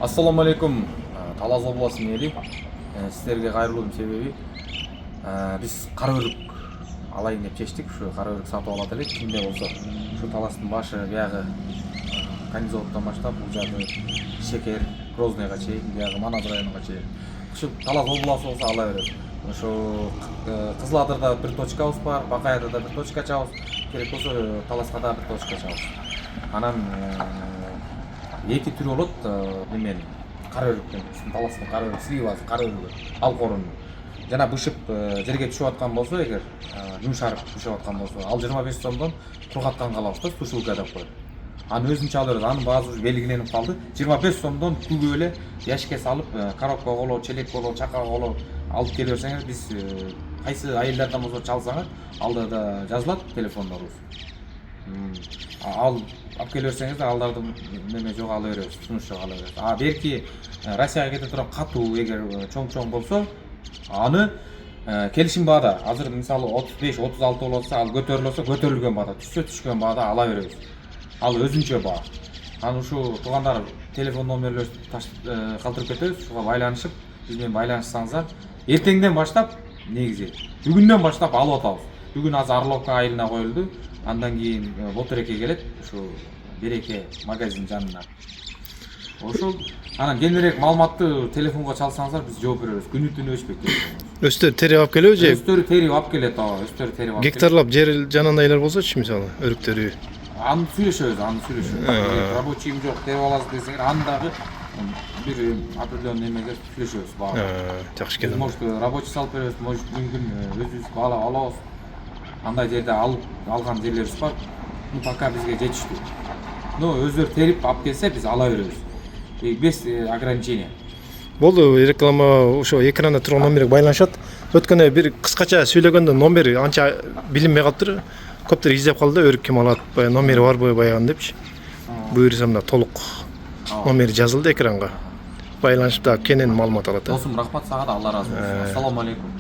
Ассаламу алейкум, Талас обласының ели. Сіздерге қайырлым себеби біз қара өрік алайын деп шештік. Шу қара өрік сатып алат элек. Кимде болса, шу Таластың башы баягы Канизаводтан баштап, бул жагы Шекер, Грознойго чейин, баягы Манас районуна чейин. Ушу Талас обласы болса ала берет. Ушу Кызыладырда бир точкабыз бар, Бакайда да бир точка ачабыз. Керек болсо Таласка да бир точка ачабыз. Анан эки түрү болот немен кара өрүктөн. Таластын кара өрүк, сливаз кара өрүгү, алкорун. Жана бышып жерге түшүп аткан болсо, эгер жумшарып түшүп аткан болсо, ал 25 сомдон кургатканга алабыз да, сушилка деп коет. Аны өзүнчө алып берет. Анын баазы белгиленип калды. 25 сомдон күгү эле яшикке салып, коробка боло, челек боло, чака боло алып келе берсеңиз, биз кайсы айылдардан болсо чалсаңыз, алда да жазылат телефондорубуз. Ал алып келе берсеңиз, алдардын неме жок ала беребиз, сунуш жок ала беребиз. Берки Россияга кете турган катуу эгер чоң болсо, аны келишим баада, азыр мисалы 35-36 болсо, ал көтөрүлөсө, көтөрүлгөн баада, түшсө түшкөн баада ала беребиз. Ал өзүнчө баа. Аны ушу туугандар телефон номерлерин калтырып кетебиз, ушуга байланышып, биз менен байланышсаңыздар, эртеңден баштап, негизи бүгүндөн баштап алып атабыз. Бүгүн азыр Орловка айылына коюлду. Андан кийин Ботореке келет, ушу Береке магазин жанына. Ошол анан кеңирээк маалыматты телефонго чалсаңыздар, биз жооп беребиз. Күнү-түнү өчпөйт телефонубуз. Өстөр терип алып келеби же? Өстөрү терип алып келет, өстөрү терип алып келет. Гектарлап жер жанындайлар болсочу, мисалы, өрүктөрү. Аны сүйлөшөбүз. Рабочийим жок, терип аласыз десеңер, аны дагы бир определенный немеге сүйлөшөбүз баары. Жакшы келет. Может, рабочий салып беребиз, может, мүмкүн өзүбүз алабыз. Андай жерде алган жерлерибиз бар. Пока бизге жетиштүү. Но өздөрү терип алып келсе, биз ала беребиз. Без ограничения. Болду, реклама ошо экранда турган номерге байланышат. Өткөндө бир кыскача сүйлөгөндө номери анча билинбей калыптыр. Көптөр издеп калды, өрүк ким алат, номери барбы баягы депчи. Буйрсам да толук номери жазылды экранга. Байланышып да кенен маалымат алат. Досум, рахмат сага да, Алла ыраазы болсун. Ассаламу алейкум.